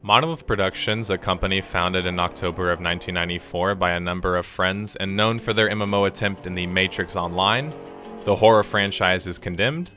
Monolith Productions, a company founded in October of 1994 by a number of friends and known for their MMO attempt in the Matrix Online, the horror franchise is Condemned,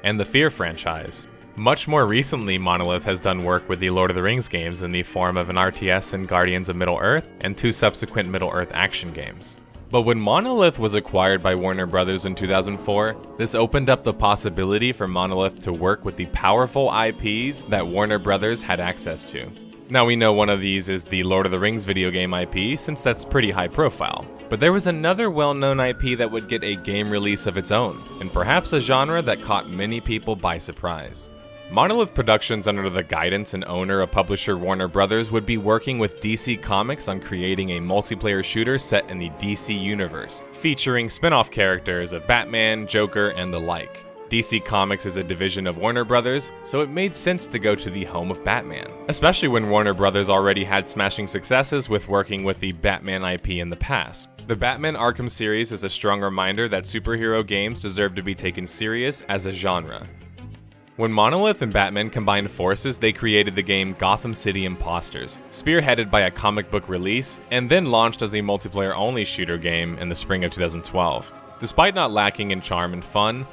and the f.e.a.r franchise. Much more recently, Monolith has done work with the Lord of the Rings games in the form of an RTS in Guardians of Middle-earth and 2 subsequent Middle-earth action games. But when Monolith was acquired by Warner Bros. In 2004, this opened up the possibility for Monolith to work with the powerful IPs that Warner Bros. Had access to. Now we know one of these is the Lord of the Rings video game IP, since that's pretty high profile. But there was another well-known IP that would get a game release of its own, and perhaps a genre that caught many people by surprise. Monolith Productions, under the guidance and owner of publisher Warner Bros., would be working with DC Comics on creating a multiplayer shooter set in the DC universe, featuring spin-off characters of Batman, Joker, and the like. DC Comics is a division of Warner Bros., so it made sense to go to the home of Batman, especially when Warner Bros. Already had smashing successes with working with the Batman IP in the past. The Batman Arkham series is a strong reminder that superhero games deserve to be taken serious as a genre. When Monolith and Batman combined forces, they created the game Gotham City Impostors, spearheaded by a comic book release, and then launched as a multiplayer-only shooter game in the spring of 2012. Despite not lacking in charm and fun,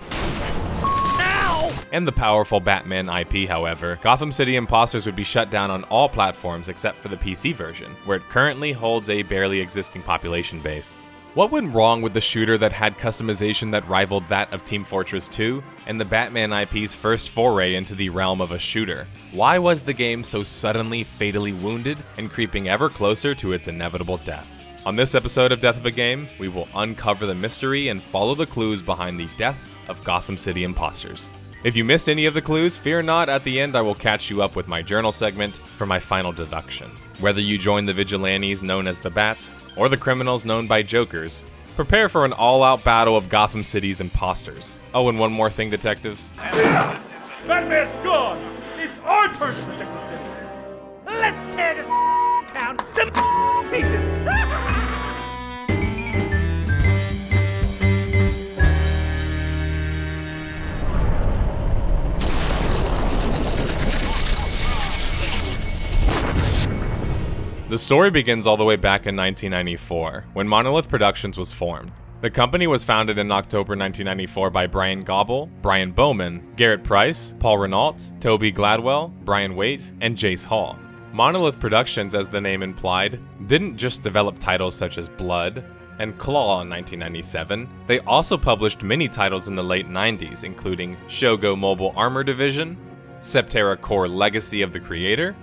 and the powerful Batman IP, however, Gotham City Impostors would be shut down on all platforms except for the PC version, where it currently holds a barely existing population base. What went wrong with the shooter that had customization that rivaled that of Team Fortress 2, and the Batman IP's first foray into the realm of a shooter? Why was the game so suddenly fatally wounded and creeping ever closer to its inevitable death? On this episode of Death of a Game, we will uncover the mystery and follow the clues behind the death of Gotham City Impostors. If you missed any of the clues, fear not, at the end I will catch you up with my journal segment for my final deduction. Whether you join the vigilantes known as the Bats, or the criminals known by Jokers, prepare for an all-out battle of Gotham City's imposters. Oh, and one more thing, detectives. Batman's gone! It's our turn to protect the city! Let's tear this town to pieces! The story begins all the way back in 1994, when Monolith Productions was formed. The company was founded in October 1994 by Brian Gobble, Brian Bowman, Garrett Price, Paul Renault, Toby Gladwell, Brian Waite, and Jace Hall. Monolith Productions, as the name implied, didn't just develop titles such as Blood and Claw in 1997, they also published many titles in the late 90s, including Shogo Mobile Armor Division, Septerra Core Legacy of the Creator,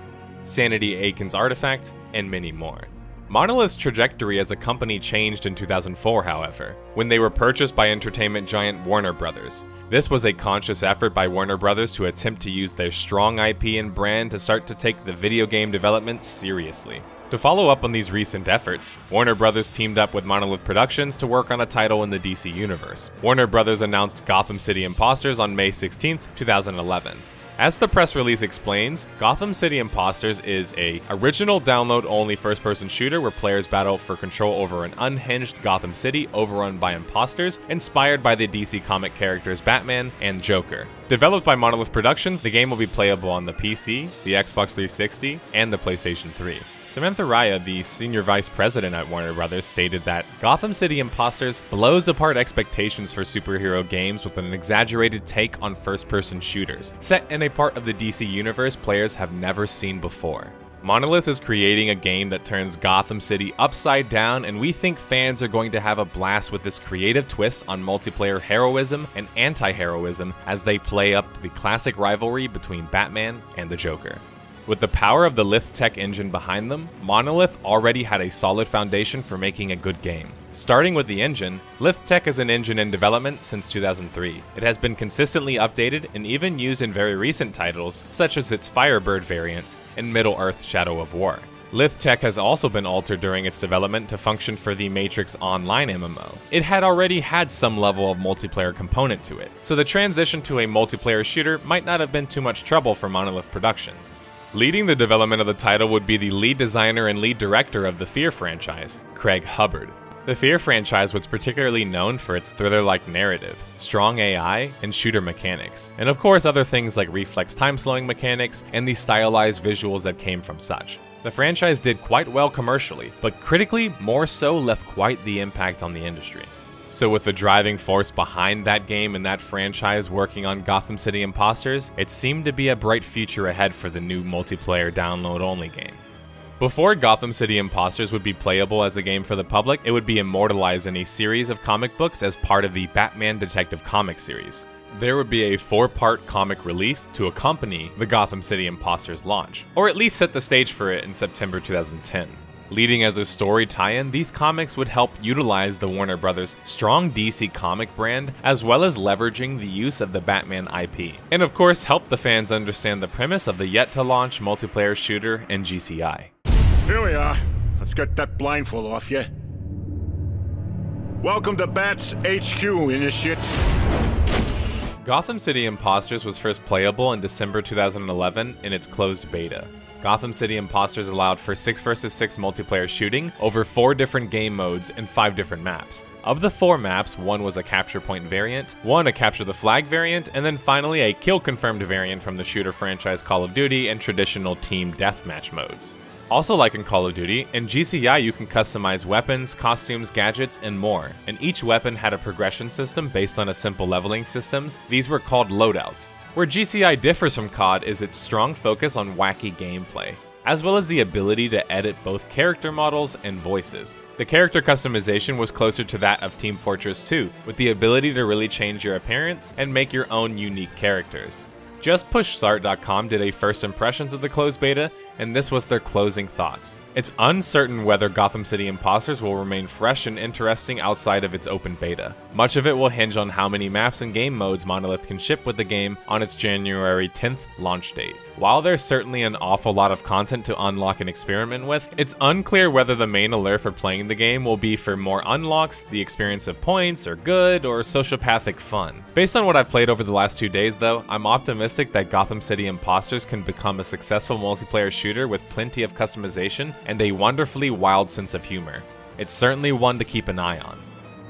Sanity Aiken's Artifact, and many more. Monolith's trajectory as a company changed in 2004, however, when they were purchased by entertainment giant Warner Bros. This was a conscious effort by Warner Bros. To attempt to use their strong IP and brand to start to take the video game development seriously. To follow up on these recent efforts, Warner Bros. Teamed up with Monolith Productions to work on a title in the DC universe. Warner Bros. Announced Gotham City Impostors on May 16, 2011. As the press release explains, Gotham City Impostors is a original download-only first-person shooter where players battle for control over an unhinged Gotham City overrun by imposters, inspired by the DC comic characters Batman and Joker. Developed by Monolith Productions, the game will be playable on the PC, the Xbox 360, and the PlayStation 3. Samantha Raya, the senior vice president at Warner Bros., stated that Gotham City Impostors blows apart expectations for superhero games with an exaggerated take on first-person shooters, set in a part of the DC universe players have never seen before. Monolith is creating a game that turns Gotham City upside down, and we think fans are going to have a blast with this creative twist on multiplayer heroism and anti-heroism as they play up the classic rivalry between Batman and the Joker. With the power of the Lith Tech engine behind them, Monolith already had a solid foundation for making a good game. Starting with the engine, Lith Tech is an engine in development since 2003. It has been consistently updated and even used in very recent titles, such as its Firebird variant in Middle-earth Shadow of War. Lith Tech has also been altered during its development to function for the Matrix Online MMO. It had already had some level of multiplayer component to it, so the transition to a multiplayer shooter might not have been too much trouble for Monolith Productions. Leading the development of the title would be the lead designer and lead director of the f.e.a.r franchise, Craig Hubbard. The f.e.a.r franchise was particularly known for its thriller-like narrative, strong AI, and shooter mechanics, and of course other things like reflex time-slowing mechanics and the stylized visuals that came from such. The franchise did quite well commercially, but critically more so left quite the impact on the industry. So with the driving force behind that game and that franchise working on Gotham City Impostors, it seemed to be a bright future ahead for the new multiplayer download-only game. Before Gotham City Impostors would be playable as a game for the public, it would be immortalized in a series of comic books as part of the Batman Detective Comics series. There would be a 4-part comic release to accompany the Gotham City Impostors launch, or at least set the stage for it in September 2010. Leading as a story tie-in, these comics would help utilize the Warner Bros. Strong DC comic brand, as well as leveraging the use of the Batman IP, and of course help the fans understand the premise of the yet-to-launch multiplayer shooter in GCI. Here we are. Let's get that blindfold off you. Welcome to Bat's HQ, initiate. Gotham City Impostors was first playable in December 2011 in its closed beta. Gotham City Impostors allowed for 6 vs 6 multiplayer shooting over 4 different game modes and 5 different maps. Of the 4 maps, 1 was a capture point variant, 1 a capture the flag variant, and then finally a kill confirmed variant from the shooter franchise Call of Duty and traditional team deathmatch modes. Also, like in Call of Duty, in GCI you can customize weapons, costumes, gadgets, and more, and each weapon had a progression system based on a simple leveling systems. These were called loadouts. Where GCI differs from COD is its strong focus on wacky gameplay, as well as the ability to edit both character models and voices. The character customization was closer to that of Team Fortress 2, with the ability to really change your appearance and make your own unique characters. JustPushStart.com did a first impressions of the closed beta, and this was their closing thoughts. It's uncertain whether Gotham City Impostors will remain fresh and interesting outside of its open beta. Much of it will hinge on how many maps and game modes Monolith can ship with the game on its January 10th launch date. While there's certainly an awful lot of content to unlock and experiment with, it's unclear whether the main allure for playing the game will be for more unlocks, the experience of points, or good, or sociopathic fun. Based on what I've played over the last 2 days though, I'm optimistic that Gotham City Impostors can become a successful multiplayer shooter with plenty of customization and a wonderfully wild sense of humor. It's certainly one to keep an eye on.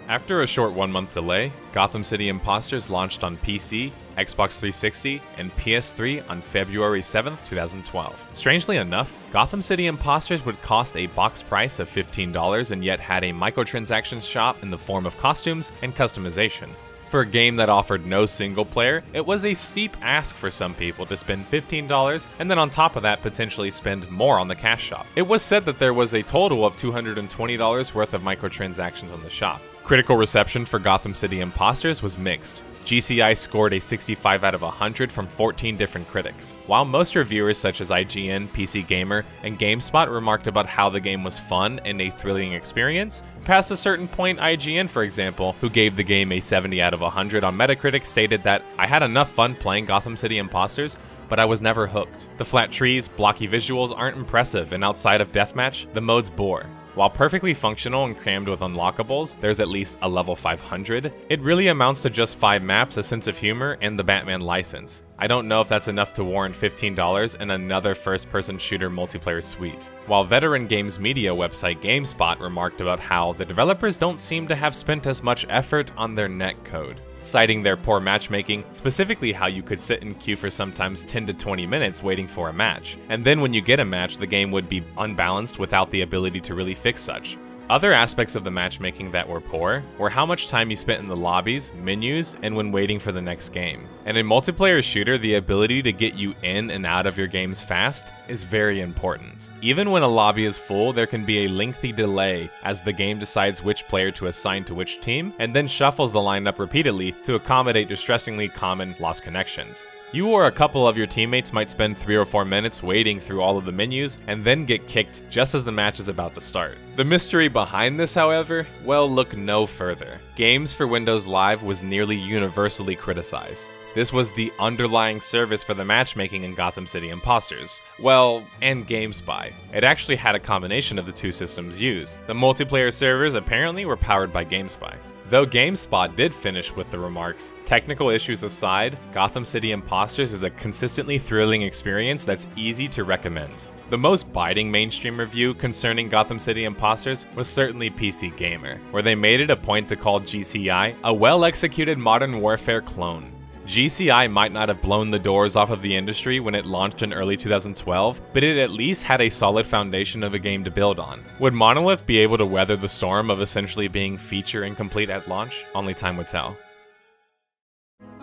After a short 1-month delay, Gotham City Impostors launched on PC, Xbox 360, and PS3 on February 7th, 2012. Strangely enough, Gotham City Impostors would cost a box price of $15 and yet had a microtransactions shop in the form of costumes and customization. For a game that offered no single player, it was a steep ask for some people to spend $15 and then on top of that potentially spend more on the cash shop. It was said that there was a total of $220 worth of microtransactions on the shop. Critical reception for Gotham City Impostors was mixed. GCI scored a 65 out of 100 from 14 different critics, while most reviewers such as IGN, PC Gamer, and GameSpot remarked about how the game was fun and a thrilling experience. Past a certain point, IGN, for example, who gave the game a 70 out of 100 on Metacritic, stated that, "I had enough fun playing Gotham City Impostors, but I was never hooked. The flat trees, blocky visuals aren't impressive, and outside of Deathmatch, the modes bore. While perfectly functional and crammed with unlockables, there's at least a level 500. It really amounts to just 5 maps, a sense of humor, and the Batman license. I don't know if that's enough to warrant $15 and another first-person shooter multiplayer suite." While veteran games media website GameSpot remarked about how the developers don't seem to have spent as much effort on their netcode, citing their poor matchmaking, specifically how you could sit in queue for sometimes 10 to 20 minutes waiting for a match, and then when you get a match, the game would be unbalanced without the ability to really fix such. Other aspects of the matchmaking that were poor were how much time you spent in the lobbies, menus, and when waiting for the next game. And in multiplayer shooter, the ability to get you in and out of your games fast is very important. Even when a lobby is full, there can be a lengthy delay as the game decides which player to assign to which team, and then shuffles the lineup repeatedly to accommodate distressingly common lost connections. You or a couple of your teammates might spend 3 or 4 minutes waiting through all of the menus and then get kicked just as the match is about to start. The mystery behind this, however, well, look no further. Games for Windows Live was nearly universally criticized. This was the underlying service for the matchmaking in Gotham City Impostors. Well, and GameSpy. It actually had a combination of the two systems used. The multiplayer servers apparently were powered by GameSpy. Though GameSpot did finish with the remarks, technical issues aside, Gotham City Impostors is a consistently thrilling experience that's easy to recommend. The most biting mainstream review concerning Gotham City Impostors was certainly PC Gamer, where they made it a point to call GCI a well-executed Modern Warfare clone. GCI might not have blown the doors off of the industry when it launched in early 2012, but it at least had a solid foundation of a game to build on. Would Monolith be able to weather the storm of essentially being feature incomplete at launch? Only time would tell.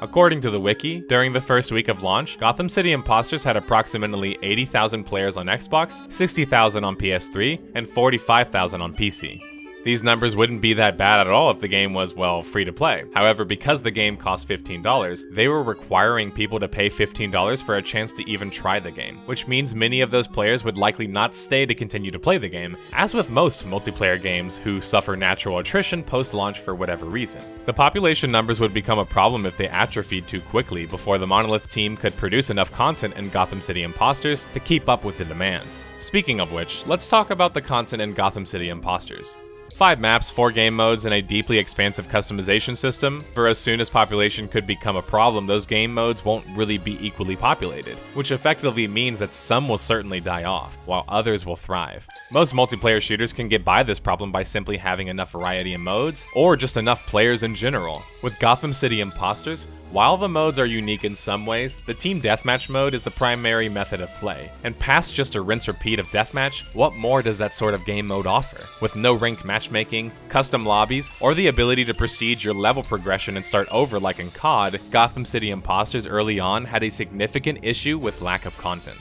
According to the wiki, during the first week of launch, Gotham City Impostors had approximately 80,000 players on Xbox, 60,000 on PS3, and 45,000 on PC. These numbers wouldn't be that bad at all if the game was, well, free to play. However, because the game cost $15, they were requiring people to pay $15 for a chance to even try the game, which means many of those players would likely not stay to continue to play the game, as with most multiplayer games who suffer natural attrition post-launch for whatever reason. The population numbers would become a problem if they atrophied too quickly before the Monolith team could produce enough content in Gotham City Impostors to keep up with the demand. Speaking of which, let's talk about the content in Gotham City Impostors. 5 maps, 4 game modes, and a deeply expansive customization system. For as soon as population could become a problem, those game modes won't really be equally populated, which effectively means that some will certainly die off, while others will thrive. Most multiplayer shooters can get by this problem by simply having enough variety in modes, or just enough players in general. With Gotham City Impostors, while the modes are unique in some ways, the Team Deathmatch mode is the primary method of play. And past just a rinse-repeat of Deathmatch, what more does that sort of game mode offer? With no ranked matchmaking, custom lobbies, or the ability to prestige your level progression and start over like in COD, Gotham City Impostors early on had a significant issue with lack of content.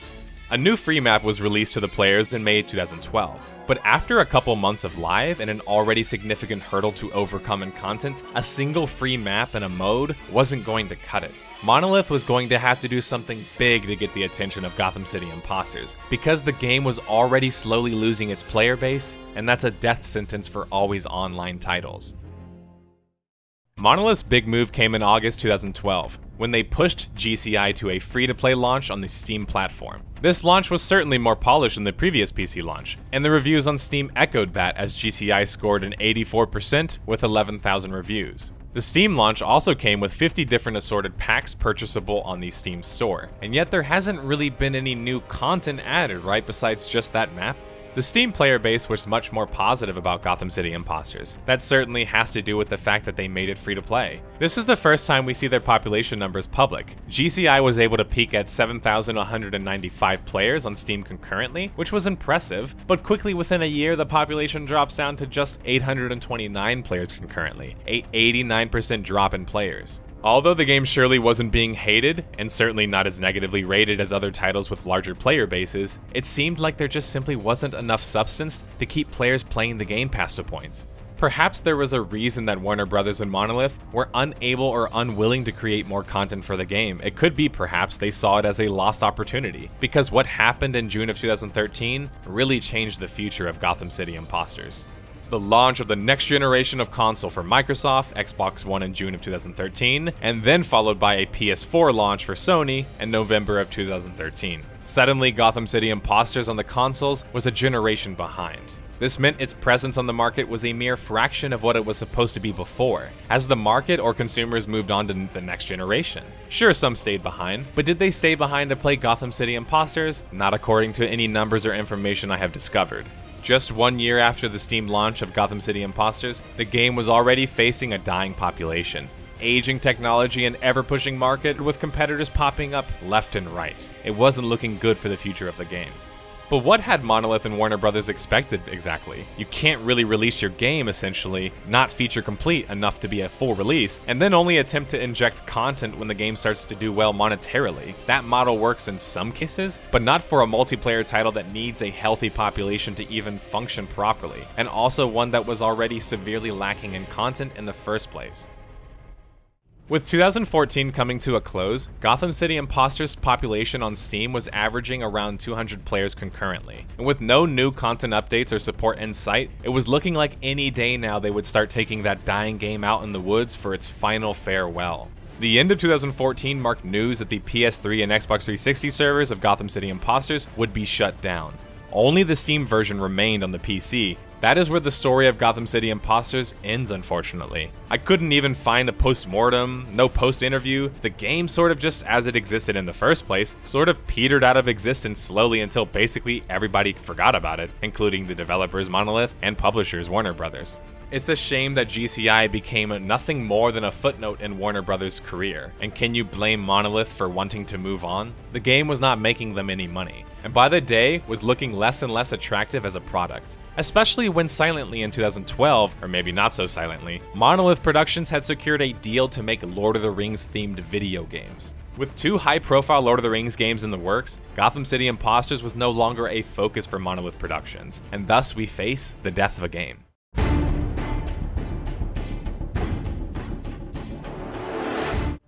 A new free map was released to the players in May 2012. But after a couple months of live and an already significant hurdle to overcome in content, a single free map and a mode wasn't going to cut it. Monolith was going to have to do something big to get the attention of Gotham City Impostors, because the game was already slowly losing its player base, and that's a death sentence for always online titles. Monolith's big move came in August 2012, when they pushed GCI to a free-to-play launch on the Steam platform. This launch was certainly more polished than the previous PC launch, and the reviews on Steam echoed that as GCI scored an 84% with 11,000 reviews. The Steam launch also came with 50 different assorted packs purchasable on the Steam store, and yet there hasn't really been any new content added, right, besides just that map? The Steam player base was much more positive about Gotham City Impostors. That certainly has to do with the fact that they made it free to play. This is the first time we see their population numbers public. GCI was able to peak at 7,195 players on Steam concurrently, which was impressive, but quickly within a year the population drops down to just 829 players concurrently, a 89% drop in players. Although the game surely wasn't being hated, and certainly not as negatively rated as other titles with larger player bases, it seemed like there just simply wasn't enough substance to keep players playing the game past a point. Perhaps there was a reason that Warner Bros. And Monolith were unable or unwilling to create more content for the game. It could be perhaps they saw it as a lost opportunity, because what happened in June of 2013 really changed the future of Gotham City Impostors. The launch of the next generation of console for Microsoft, Xbox One in June of 2013, and then followed by a PS4 launch for Sony in November of 2013. Suddenly, Gotham City Impostors on the consoles was a generation behind. This meant its presence on the market was a mere fraction of what it was supposed to be before, as the market or consumers moved on to the next generation. Sure, some stayed behind, but did they stay behind to play Gotham City Impostors? Not according to any numbers or information I have discovered. Just 1 year after the Steam launch of Gotham City Impostors, the game was already facing a dying population, aging technology, and ever-pushing market with competitors popping up left and right. It wasn't looking good for the future of the game. But what had Monolith and Warner Bros. Expected exactly? You can't really release your game, essentially, not feature complete enough to be a full release, and then only attempt to inject content when the game starts to do well monetarily. That model works in some cases, but not for a multiplayer title that needs a healthy population to even function properly, and also one that was already severely lacking in content in the first place. With 2014 coming to a close, Gotham City Impostors' population on Steam was averaging around 200 players concurrently, and with no new content updates or support in sight, it was looking like any day now they would start taking that dying game out in the woods for its final farewell. The end of 2014 marked news that the PS3 and Xbox 360 servers of Gotham City Impostors would be shut down. Only the Steam version remained on the PC. That is where the story of Gotham City Impostors ends, unfortunately. I couldn't even find a post-mortem, no post-interview. The game, sort of just as it existed in the first place, sort of petered out of existence slowly until basically everybody forgot about it, including the developers Monolith and publishers Warner Brothers. It's a shame that GCI became nothing more than a footnote in Warner Brothers' career, and can you blame Monolith for wanting to move on? The game was not making them any money, and by the day was looking less and less attractive as a product. Especially when silently in 2012, or maybe not so silently, Monolith Productions had secured a deal to make Lord of the Rings themed video games. With 2 high-profile Lord of the Rings games in the works, Gotham City Impostors was no longer a focus for Monolith Productions, and thus we face the death of a game.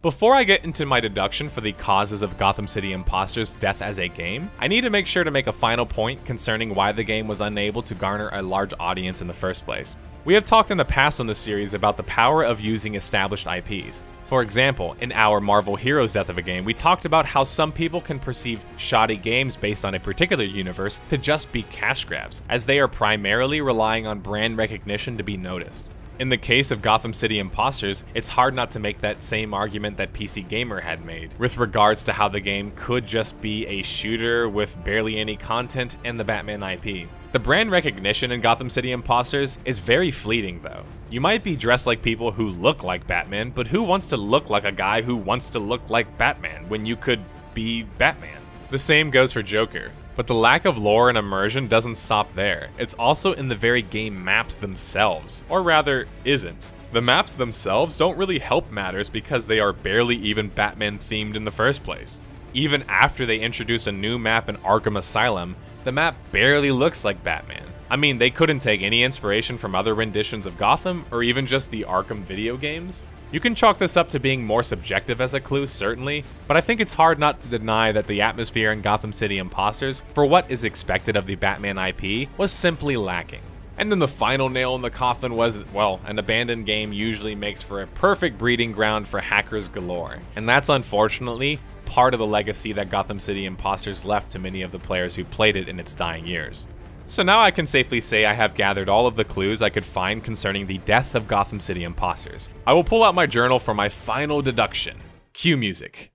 Before I get into my deduction for the causes of Gotham City Impostors' death as a game, I need to make sure to make a final point concerning why the game was unable to garner a large audience in the first place. We have talked in the past on the series about the power of using established IPs. For example, in our Marvel Heroes Death of a Game, we talked about how some people can perceive shoddy games based on a particular universe to just be cash grabs, as they are primarily relying on brand recognition to be noticed. In the case of Gotham City Impostors, it's hard not to make that same argument that PC Gamer had made, with regards to how the game could just be a shooter with barely any content and the Batman IP. The brand recognition in Gotham City Impostors is very fleeting though. You might be dressed like people who look like Batman, but who wants to look like a guy who wants to look like Batman when you could be Batman? The same goes for Joker. But the lack of lore and immersion doesn't stop there. It's also in the very game maps themselves, or rather, isn't. The maps themselves don't really help matters because they are barely even Batman themed in the first place. Even after they introduced a new map in Arkham Asylum, the map barely looks like Batman. I mean, they couldn't take any inspiration from other renditions of Gotham, or even just the Arkham video games. You can chalk this up to being more subjective as a clue, certainly, but I think it's hard not to deny that the atmosphere in Gotham City Impostors, for what is expected of the Batman IP, was simply lacking. And then the final nail in the coffin was, well, an abandoned game usually makes for a perfect breeding ground for hackers galore, and that's unfortunately part of the legacy that Gotham City Impostors left to many of the players who played it in its dying years. So now I can safely say I have gathered all of the clues I could find concerning the death of Gotham City Impostors. I will pull out my journal for my final deduction. Cue music.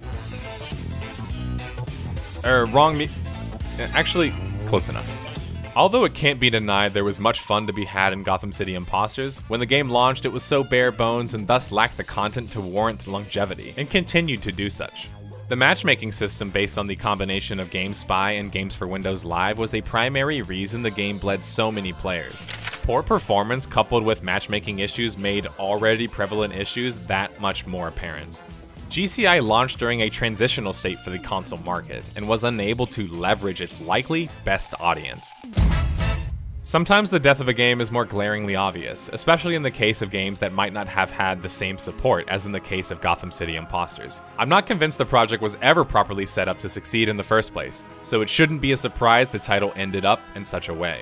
Actually, close enough. Although it can't be denied there was much fun to be had in Gotham City Impostors, when the game launched it was so bare bones and thus lacked the content to warrant longevity, and continued to do such. The matchmaking system based on the combination of GameSpy and Games for Windows Live was a primary reason the game bled so many players. Poor performance coupled with matchmaking issues made already prevalent issues that much more apparent. GCI launched during a transitional state for the console market, and was unable to leverage its likely best audience. Sometimes the death of a game is more glaringly obvious, especially in the case of games that might not have had the same support as in the case of Gotham City Impostors. I'm not convinced the project was ever properly set up to succeed in the first place, so it shouldn't be a surprise the title ended up in such a way.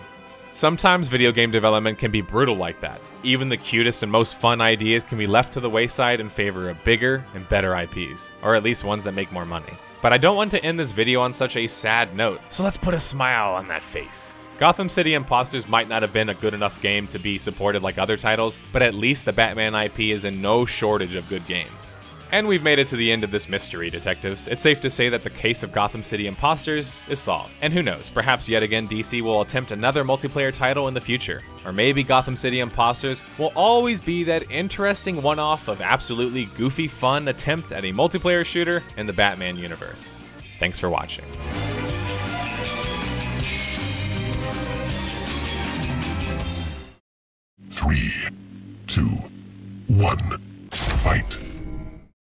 Sometimes video game development can be brutal like that. Even the cutest and most fun ideas can be left to the wayside in favor of bigger and better IPs, or at least ones that make more money. But I don't want to end this video on such a sad note, so let's put a smile on that face. Gotham City Impostors might not have been a good enough game to be supported like other titles, but at least the Batman IP is in no shortage of good games. And we've made it to the end of this mystery, detectives. It's safe to say that the case of Gotham City Impostors is solved. And who knows, perhaps yet again DC will attempt another multiplayer title in the future. Or maybe Gotham City Impostors will always be that interesting one-off of absolutely goofy fun attempt at a multiplayer shooter in the Batman universe. Thanks for watching. 3, 2, 1, fight.